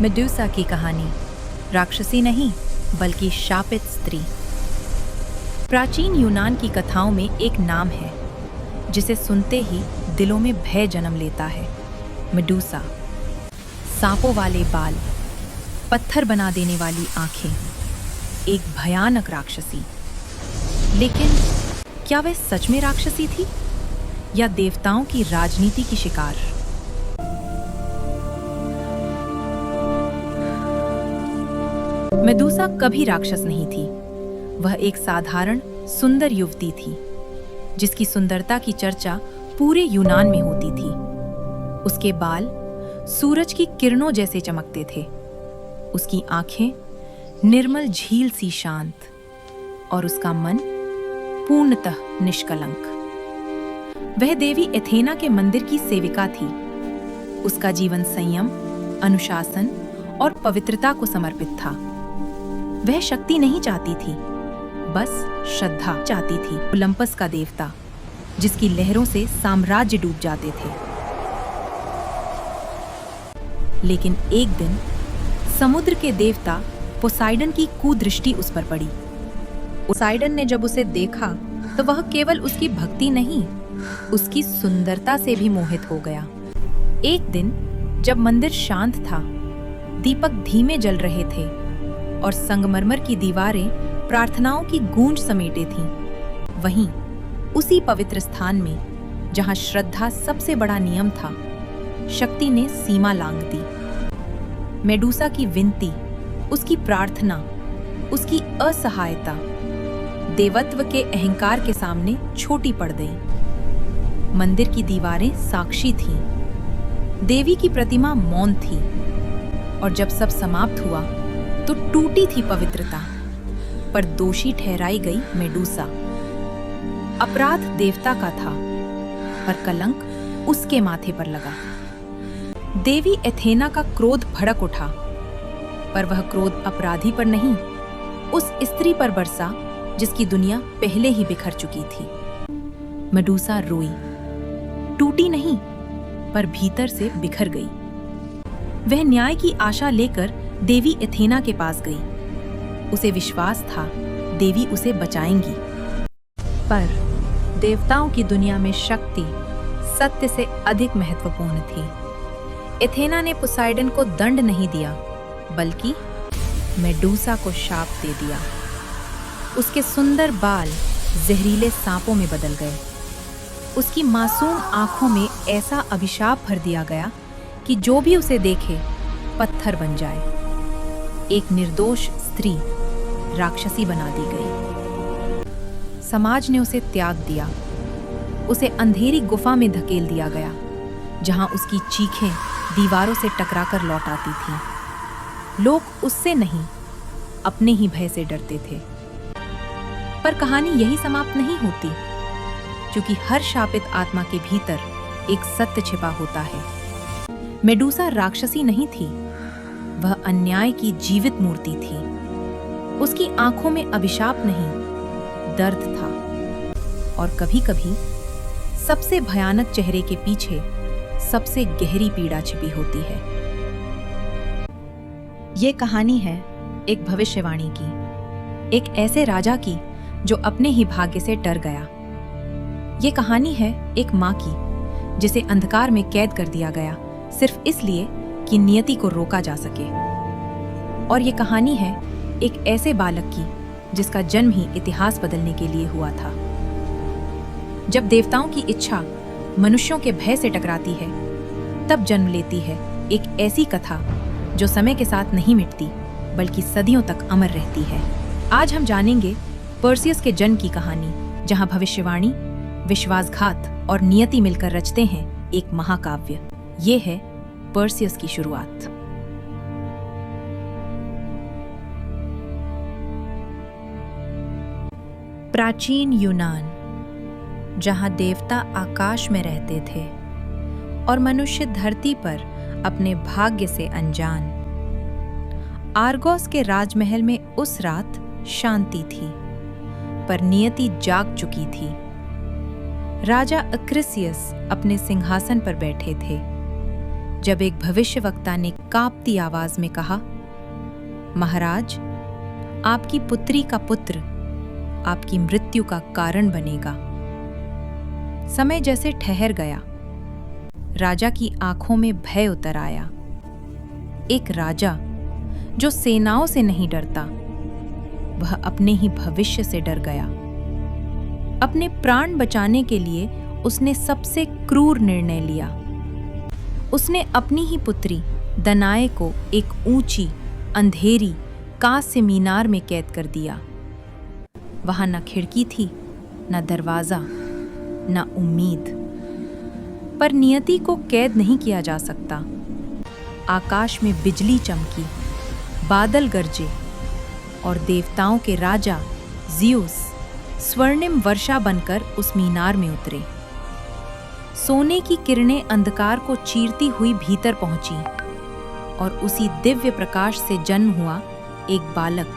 Medusa की कहानी, राक्षसी नहीं बल्कि शापित स्त्री। प्राचीन यूनान की कथाओं में एक नाम है जिसे सुनते ही दिलों में भय जन्म लेता है। मेडूसा। सांपों वाले बाल, पत्थर बना देने वाली आंखें, एक भयानक राक्षसी। लेकिन क्या वह सच में राक्षसी थी या देवताओं की राजनीति की शिकार? मेडूसा कभी राक्षस नहीं थी। वह एक साधारण सुंदर युवती थी जिसकी सुंदरता की चर्चा पूरे यूनान में होती थी। उसके बाल सूरज की किरणों जैसे चमकते थे, उसकी आंखें निर्मल झील सी शांत और उसका मन पूर्णतः निष्कलंक। वह देवी एथेना के मंदिर की सेविका थी। उसका जीवन संयम, अनुशासन और पवित्रता को समर्पित था। वह शक्ति नहीं चाहती थी, बस श्रद्धा चाहती थी। ओलंपस का देवता जिसकी लहरों से साम्राज्य डूब जाते थे। लेकिन एक दिन समुद्र के देवता पोसाइडन की कुदृष्टि उस पर पड़ी। पोसाइडन ने जब उसे देखा तो वह केवल उसकी भक्ति नहीं, उसकी सुंदरता से भी मोहित हो गया। एक दिन जब मंदिर शांत था, दीपक धीमे जल रहे थे और संगमरमर की दीवारें प्रार्थनाओं की गूंज समेटे थीं, वहीं उसी पवित्र स्थान में जहां श्रद्धा सबसे बड़ा नियम था, शक्ति ने सीमा लांघ दी। मेडूसा की विनती, उसकी प्रार्थना, उसकी असहायता देवत्व के अहंकार के सामने छोटी पड़ गई। मंदिर की दीवारें साक्षी थीं, देवी की प्रतिमा मौन थी, और जब सब समाप्त हुआ तो टूटी थी पवित्रता, पर दोषी ठहराई गई मेडूसा। अपराध देवता का था, पर कलंक उसके माथे पर लगा। देवी एथेना का क्रोध भड़क उठा, पर वह क्रोध अपराधी पर नहीं, उस स्त्री पर बरसा जिसकी दुनिया पहले ही बिखर चुकी थी। मेडूसा रोई, टूटी नहीं पर भीतर से बिखर गई। वह न्याय की आशा लेकर देवी एथेना के पास गई। उसे विश्वास था देवी उसे बचाएंगी, पर देवताओं की दुनिया में शक्ति सत्य से अधिक महत्वपूर्ण थी। एथेना ने पोसाइडन को दंड नहीं दिया, बल्कि मेडूसा को शाप दे दिया। उसके सुंदर बाल जहरीले सांपों में बदल गए। उसकी मासूम आंखों में ऐसा अभिशाप भर दिया गया कि जो भी उसे देखे पत्थर बन जाए। एक निर्दोष स्त्री राक्षसी बना दी गई। समाज ने उसे त्याग दिया। उसे अंधेरी गुफा में धकेल दिया गया, जहां उसकी चीखें दीवारों से टकराकर लौट आती थीं। लोग उससे नहीं, अपने ही भय से डरते थे। पर कहानी यही समाप्त नहीं होती, क्योंकि हर शापित आत्मा के भीतर एक सत्य छिपा होता है। मेडूसा राक्षसी नहीं थी, वह अन्याय की जीवित मूर्ति थी। उसकी आंखों में अभिशाप नहीं, दर्द था, और कभी-कभी सबसे भयानक चेहरे के पीछे सबसे गहरी पीड़ा छिपी होती है। ये कहानी है एक भविष्यवाणी की, एक ऐसे राजा की जो अपने ही भाग्य से डर गया। ये कहानी है एक माँ की जिसे अंधकार में कैद कर दिया गया, सिर्फ इसलिए कि नियति को रोका जा सके। और ये कहानी है एक ऐसे बालक की जिसका जन्म ही इतिहास बदलने के लिए हुआ था। जब देवताओं की इच्छा मनुष्यों के भय से टकराती है, तब जन्म लेती है एक ऐसी कथा जो समय के साथ नहीं मिटती, बल्कि सदियों तक अमर रहती है। आज हम जानेंगे पर्सियस के जन्म की कहानी, जहां भविष्यवाणी, विश्वासघात और नियति मिलकर रचते हैं एक महाकाव्य। ये है पर्सियस की शुरुआत। प्राचीन यूनान, जहां देवता आकाश में रहते थे और मनुष्य धरती पर अपने भाग्य से अनजान। आर्गोस के राजमहल में उस रात शांति थी, पर नियति जाग चुकी थी। राजा अक्रिसियस अपने सिंहासन पर बैठे थे, जब एक भविष्यवक्ता ने कांपती आवाज में कहा, महाराज, आपकी पुत्री का पुत्र आपकी मृत्यु का कारण बनेगा। समय जैसे ठहर गया। राजा की आंखों में भय उतर आया। एक राजा जो सेनाओं से नहीं डरता, वह अपने ही भविष्य से डर गया। अपने प्राण बचाने के लिए उसने सबसे क्रूर निर्णय लिया। उसने अपनी ही पुत्री दनाए को एक ऊंची, अंधेरी कांस्य मीनार में कैद कर दिया। वहां न खिड़की थी, न दरवाजा, न उम्मीद। पर नियति को कैद नहीं किया जा सकता। आकाश में बिजली चमकी, बादल गरजे और देवताओं के राजा ज़ियुस स्वर्णिम वर्षा बनकर उस मीनार में उतरे। सोने की किरणें अंधकार को चीरती हुई भीतर पहुंची और उसी दिव्य प्रकाश से जन्म हुआ एक बालक,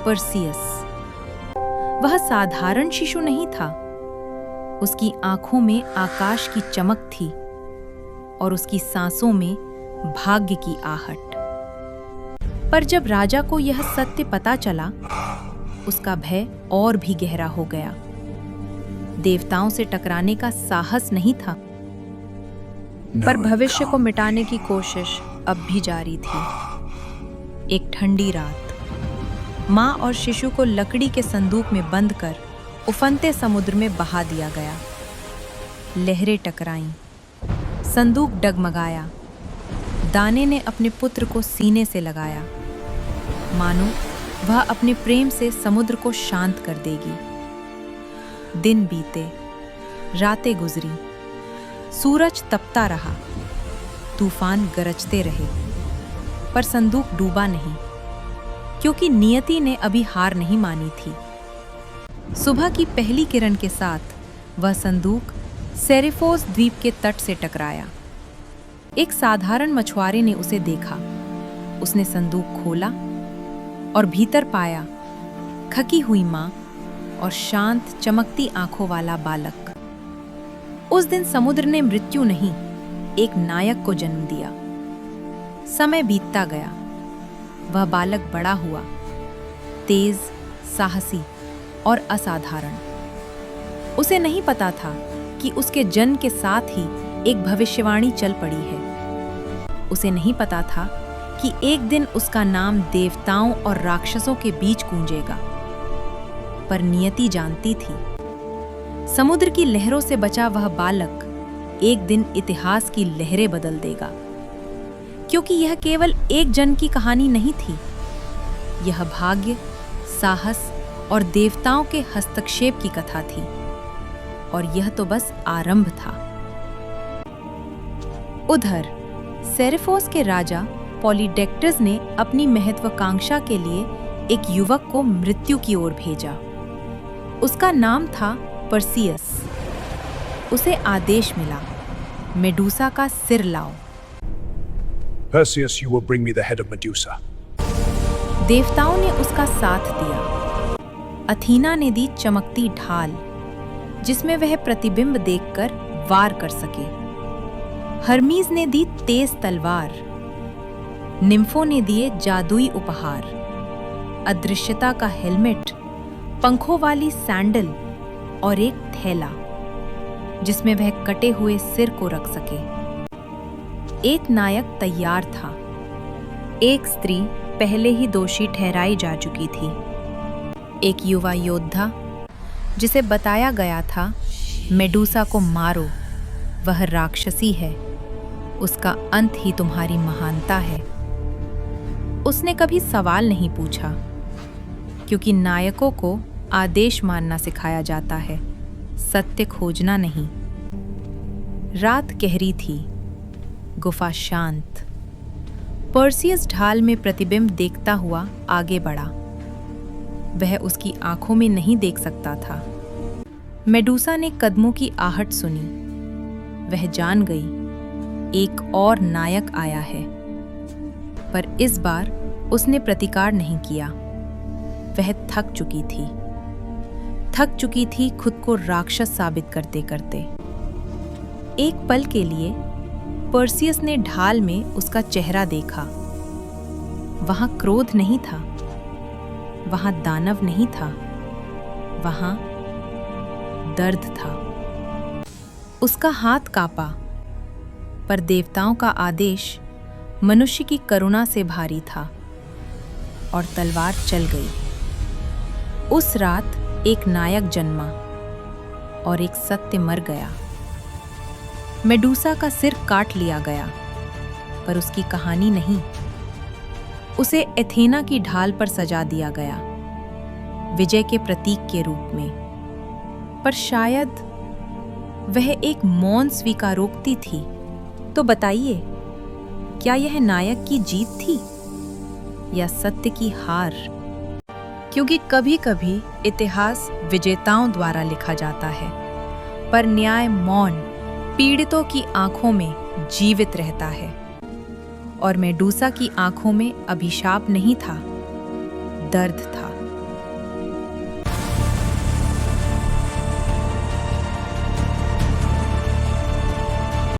पर्सियस। वह साधारण शिशु नहीं था। उसकी आंखों में आकाश की चमक थी और उसकी सांसों में भाग्य की आहट। पर जब राजा को यह सत्य पता चला, उसका भय और भी गहरा हो गया। देवताओं से टकराने का साहस नहीं था, पर भविष्य को मिटाने की कोशिश अब भी जारी थी। एक ठंडी रात, माँ और शिशु को लकड़ी के संदूक में बंद कर उफनते समुद्र में बहा दिया गया। लहरें टकराईं, संदूक डगमगाया। दाने ने अपने पुत्र को सीने से लगाया, मानो वह अपने प्रेम से समुद्र को शांत कर देगी। दिन बीते, रातें गुजरी, सूरज तपता रहा, तूफान गरजते रहे, पर संदूक डूबा नहीं, क्योंकि नियति ने अभी हार नहीं मानी थी। सुबह की पहली किरण के साथ वह संदूक सेरिफोस द्वीप के तट से टकराया। एक साधारण मछुआरे ने उसे देखा। उसने संदूक खोला और भीतर पाया खकी हुई माँ और शांत चमकती आंखों वाला बालक। उस दिन समुद्र ने मृत्यु नहीं, एक नायक को जन्म दिया। समय बीतता गया। वह बालक बड़ा हुआ, तेज, साहसी और असाधारण। उसे नहीं पता था कि उसके जन्म के साथ ही एक भविष्यवाणी चल पड़ी है। उसे नहीं पता था कि एक दिन उसका नाम देवताओं और राक्षसों के बीच गूंजेगा। पर नियति जानती थी, समुद्र की लहरों से बचा वह बालक एक दिन इतिहास की लहरें बदल देगा। क्योंकि यह केवल एक जन की कहानी नहीं थी, यह भाग्य, साहस और देवताओं के हस्तक्षेप की कथा थी। और यह तो बस आरंभ था। उधर सेरिफोस के राजा पॉलीडेक्टस ने अपनी महत्वाकांक्षा के लिए एक युवक को मृत्यु की ओर भेजा। उसका नाम था पर्सियस। उसे आदेश मिला, मेडूसा का सिर लाओ। Perseus, you will bring me the head of Medusa. देवताओं ने उसका साथ दिया। अथीना ने दी चमकती ढाल, जिसमें वह प्रतिबिंब देखकर वार कर सके। हर्मीज ने दी तेज तलवार। निम्फो ने दिए जादुई उपहार, अदृश्यता का हेलमेट, पंखों वाली सैंडल और एक थैला, जिसमें वह कटे हुए सिर को रख सके। एक नायक तैयार था। एक स्त्री पहले ही दोषी ठहराई जा चुकी थी। एक युवा योद्धा जिसे बताया गया था, मेडूसा को मारो, वह राक्षसी है, उसका अंत ही तुम्हारी महानता है। उसने कभी सवाल नहीं पूछा, क्योंकि नायकों को आदेश मानना सिखाया जाता है, सत्य खोजना नहीं। रात गहरी थी, गुफा शांत। पर्सियस ढाल में प्रतिबिंब देखता हुआ आगे बढ़ा। वह उसकी आंखों में नहीं देख सकता था। मेडूसा ने कदमों की आहट सुनी। वह जान गई, एक और नायक आया है। पर इस बार उसने प्रतिकार नहीं किया। वह थक चुकी थी खुद को राक्षस साबित करते करते। एक पल के लिए पर्सियस ने ढाल में उसका चेहरा देखा, वहां क्रोध नहीं था, वहां दानव नहीं था, वहां दर्द था। उसका हाथ कांपा, पर देवताओं का आदेश मनुष्य की करुणा से भारी था और तलवार चल गई। उस रात एक नायक जन्मा और एक सत्य मर गया। मेडूसा का सिर काट लिया गया, पर उसकी कहानी नहीं। उसे एथेना की ढाल पर सजा दिया गया, विजय के प्रतीक के रूप में। पर शायद वह एक मौन स्वीकारोक्ति थी। तो बताइए, क्या यह नायक की जीत थी या सत्य की हार? क्योंकि कभी-कभी इतिहास विजेताओं द्वारा लिखा जाता है, पर न्याय मौन पीड़ितों की आंखों में जीवित रहता है। और मेडूसा की आंखों में अभिशाप नहीं था, दर्द था।